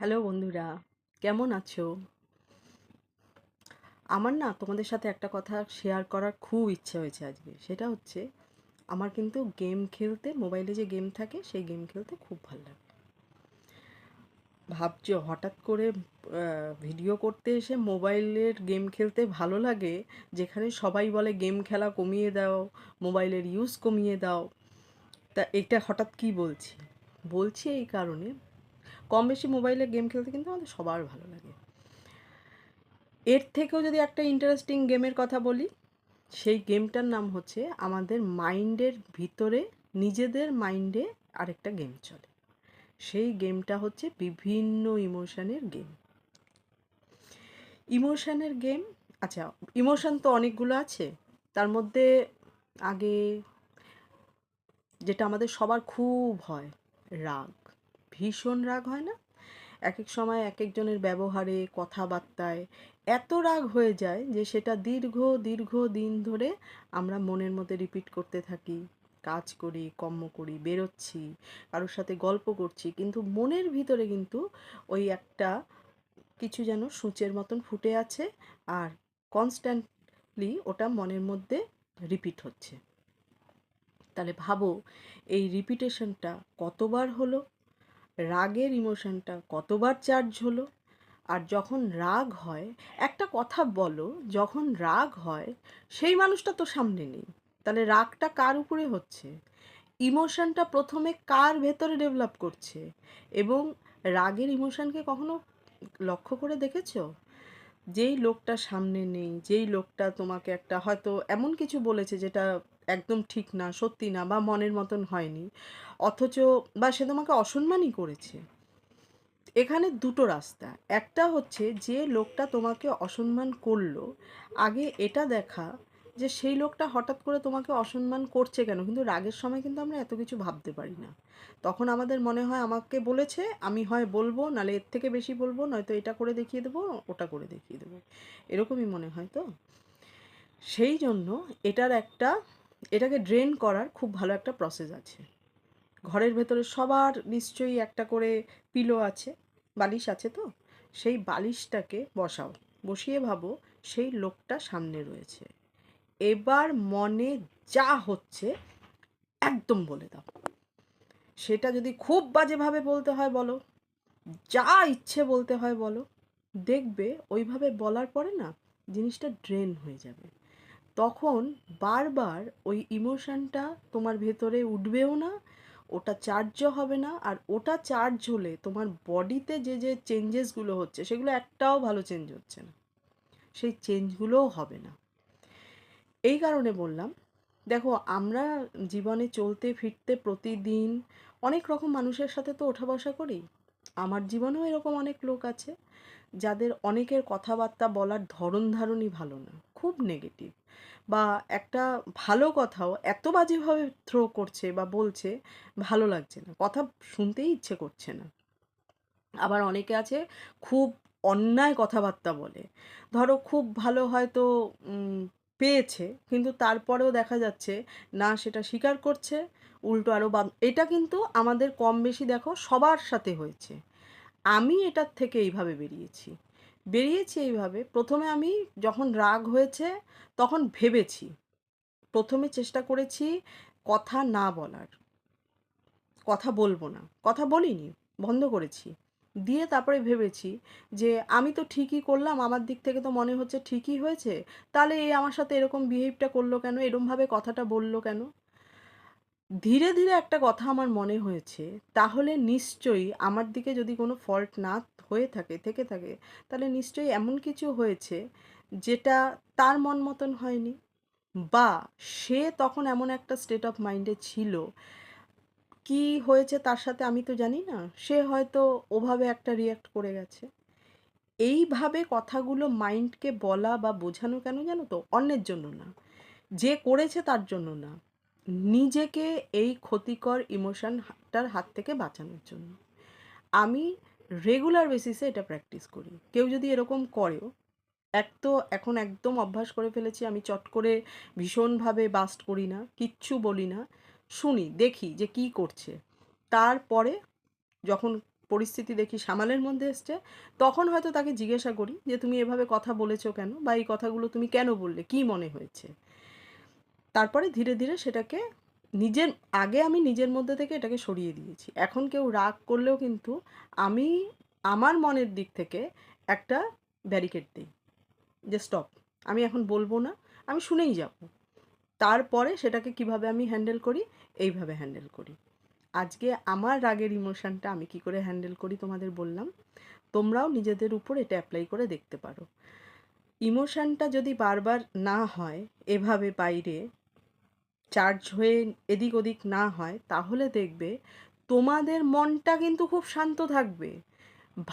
Hello বন্ধুরা, কেমন আছো? আমার না তোমাদের সাথে একটা কথা শেয়ার করার খুব ইচ্ছে হয়েছে আজকে। সেটা হচ্ছে আমার কিন্তু গেম খেলতে, মোবাইলে যে গেম থাকে সেই গেম খেলতে খুব ভালো লাগে। ভাবছো হঠাৎ করে ভিডিও করতে এসে মোবাইলের গেম খেলতে ভালো লাগে, যেখানে সবাই বলে গেম খেলা কমিয়ে দাও, মোবাইলের ইউজ কমিয়ে দাও। তা এটা হঠাৎ কি বলছি? বলছি এই কারণে, কম বেশি মোবাইলে গেম খেলতে কিন্তু আমাদের সবার ভালো লাগে। এর থেকেও যদি একটা ইন্টারেস্টিং গেমের কথা বলি, সেই গেমটার নাম হচ্ছে আমাদের মাইন্ডের ভিতরে, নিজেদের মাইন্ডে আরেকটা গেম চলে। সেই গেমটা হচ্ছে বিভিন্ন ইমোশনের গেম। ইমোশনের গেম, আচ্ছা, ইমোশন তো অনেকগুলো আছে। তার মধ্যে আগে যেটা আমাদের সবার খুব হয়, রাগ। ভীষণ রাগ হয় না? এক এক সময় এক একজনের ব্যবহারে, কথাবার্তায় এত রাগ হয়ে যায় যে সেটা দীর্ঘ দীর্ঘ দিন ধরে আমরা মনের মধ্যে রিপিট করতে থাকি। কাজ করি, কর্ম করি, বেরোচ্ছি, কারোর সাথে গল্প করছি, কিন্তু মনের ভিতরে কিন্তু ওই একটা কিছু যেন সূচের মতন ফুটে আছে, আর কনস্ট্যান্টলি ওটা মনের মধ্যে রিপিট হচ্ছে। তাহলে ভাবো এই রিপিটেশনটা কতবার হলো, রাগের ইমোশনটা কতবার চার্জ হলো। আর যখন রাগ হয়, একটা কথা বলো, যখন রাগ হয় সেই মানুষটা তো সামনে নেই, তাহলে রাগটা কার উপরে হচ্ছে? ইমোশনটা প্রথমে কার ভেতরে ডেভেলপ করছে? এবং রাগের ইমোশনকে কখনো লক্ষ্য করে দেখেছো? যেই লোকটা সামনে নেই, যেই লোকটা তোমাকে একটা হয়তো এমন কিছু বলেছে যেটা একদম ঠিক না, সত্যি না, বা মনের মতন হয়নি, অথচ বা সে তোমাকে অসম্মানই করেছে, এখানে দুটো রাস্তা। একটা হচ্ছে যে লোকটা তোমাকে অসম্মান করলো, আগে এটা দেখা যে সেই লোকটা হঠাৎ করে তোমাকে অসম্মান করছে কেন। কিন্তু রাগের সময় কিন্তু আমরা এত কিছু ভাবতে পারি না। তখন আমাদের মনে হয় আমাকে বলেছে, আমি হয় বলবো, নালে এর থেকে বেশি বলবো, নয়তো এটা করে দেখিয়ে দেবো, ওটা করে দেখিয়ে দেবো, এরকমই মনে হয়। তো সেই জন্য এটার একটা, এটাকে ড্রেন করার খুব ভালো একটা প্রসেস আছে। ঘরের ভেতরে সবার নিশ্চয়ই একটা করে পিলো আছে, বালিশ আছে। তো সেই বালিশটাকে বসাও, বসিয়ে ভাবো সেই লোকটা সামনে রয়েছে। এবার মনে যা হচ্ছে একদম বলে দাও। সেটা যদি খুব বাজেভাবে বলতে হয় বলো, যা ইচ্ছে বলতে হয় বলো। দেখবে ওইভাবে বলার পরে না জিনিসটা ড্রেন হয়ে যাবে। তখন বারবার ওই ইমোশনটা তোমার ভেতরে উঠবেও না, ওটা চার্জও হবে না। আর ওটা চার্জ হলে তোমার বডিতে যে যে চেঞ্জেসগুলো হচ্ছে সেগুলো একটাও ভালো চেঞ্জ হচ্ছে না, সেই চেঞ্জগুলোও হবে না। এই কারণে বললাম, দেখো আমরা জীবনে চলতে ফিরতে প্রতিদিন অনেক রকম মানুষের সাথে তো ওঠা বসা করি। আমার জীবনেও এরকম অনেক লোক আছে যাদের অনেকের কথাবার্তা বলার ধরন ধারণই ভালো না, খুব নেগেটিভ, বা একটা ভালো কথাও এত বাজেভাবে থ্রো করছে বা বলছে, ভালো লাগছে না, কথা শুনতেই ইচ্ছে করছে না। আবার অনেকে আছে খুব অন্যায় কথাবার্তা বলে। ধরো খুব ভালো হয়তো পেয়েছে, কিন্তু তারপরেও দেখা যাচ্ছে না সেটা স্বীকার করছে, উল্টো আরও এটা কিন্তু আমাদের কম বেশি দেখো সবার সাথে হয়েছে। আমি এটার থেকে এইভাবে বেরিয়েছি এইভাবে। প্রথমে আমি যখন রাগ হয়েছে তখন ভেবেছি, প্রথমে চেষ্টা করেছি কথা না বলার, কথা বলবো না, কথা বলিনি, বন্ধ করেছি। দিয়ে তারপরে ভেবেছি যে আমি তো ঠিকই করলাম, আমার দিক থেকে তো মনে হচ্ছে ঠিকই হয়েছে, তাহলে এই আমার সাথে এরকম বিহেভটা করলো কেন, এরমভাবে কথাটা বললো কেন। ধীরে ধীরে একটা কথা আমার মনে হয়েছে, তাহলে নিশ্চয়ই আমার দিকে যদি কোনো ফল্ট না হয়ে থাকে, থেকে থাকে, তাহলে নিশ্চয়ই এমন কিছু হয়েছে যেটা তার মন মতন হয়নি, বা সে তখন এমন একটা স্টেট অফ মাইন্ডে ছিল, কি হয়েছে তার সাথে আমি তো জানি না, সে হয়তো ওভাবে একটা রিয়্যাক্ট করে গেছে। এইভাবে কথাগুলো মাইন্ডকে বলা বা বোঝানো কেন জানো তো? অন্যের জন্য না, যে করেছে তার জন্য না, নিজেকে এই ক্ষতিকর ইমোশনটার হাত থেকে বাঁচানোর জন্য। আমি রেগুলার বেসিসে এটা প্র্যাকটিস করি। কেউ যদি এরকম করেও, এক তো এখন একদম অভ্যাস করে ফেলেছি, আমি চট করে ভীষণভাবে বাস্ট করি না, কিচ্ছু বলি না, শুনি, দেখি যে কী করছে। তারপরে যখন পরিস্থিতি দেখি সামালের মধ্যে এসছে, তখন হয়তো তাকে জিজ্ঞাসা করি যে তুমি এভাবে কথা বলেছো কেন, বা এই কথাগুলো তুমি কেন বললে, কি মনে হয়েছে। তারপরে ধীরে ধীরে সেটাকে আমি নিজের মধ্যে থেকে এটাকে সরিয়ে দিয়েছি। এখন কেউ রাগ করলেও কিন্তু আমি আমার মনের দিক থেকে একটা ব্যারিকেড দিই, যে স্টপ, আমি এখন বলবো না, আমি শুনেই যাব। তারপরে সেটাকে কিভাবে আমি হ্যান্ডেল করি, এইভাবে হ্যান্ডেল করি। আজকে আমার রাগের ইমোশনটা আমি কি করে হ্যান্ডেল করি তোমাদের বললাম। তোমরাও নিজেদের উপর এটা অ্যাপ্লাই করে দেখতে পারো। ইমোশনটা যদি বারবার না হয়, এভাবে বাইরে চার্জ হয়ে এদিক ওদিক না হয়, তাহলে দেখবে তোমাদের মনটা কিন্তু খুব শান্ত থাকবে,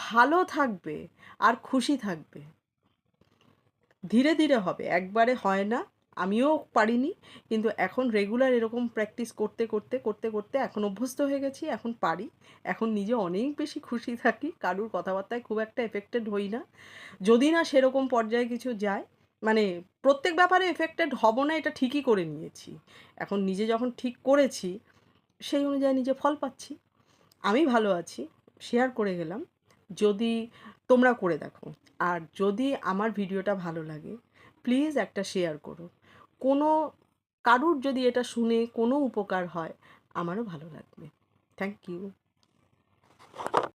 ভালো থাকবে, আর খুশি থাকবে। ধীরে ধীরে হবে, একবারে হয় না। আমিও পারিনি, কিন্তু এখন রেগুলার এরকম প্র্যাকটিস করতে করতে করতে করতে এখন অভ্যস্ত হয়ে গেছি, এখন পারি। এখন নিজে অনেক বেশি খুশি থাকি, কারুর কথাবার্তায় খুব একটা এফেক্টেড হই না, যদি না সেরকম পর্যায়ে কিছু যায়। মানে প্রত্যেক ব্যাপারে এফেক্টেড হব না, এটা ঠিকই করে নিয়েছি। এখন নিজে যখন ঠিক করেছি, সেই অনুযায়ী নিজে ফল পাচ্ছি। আমি ভালো আছি, শেয়ার করে গেলাম। যদি তোমরা করে দেখো, আর যদি আমার ভিডিওটা ভালো লাগে, প্লিজ একটা শেয়ার করো। কোনো কারুর যদি এটা শুনে কোনো উপকার হয়, আমারও ভালো লাগবে। Thank you.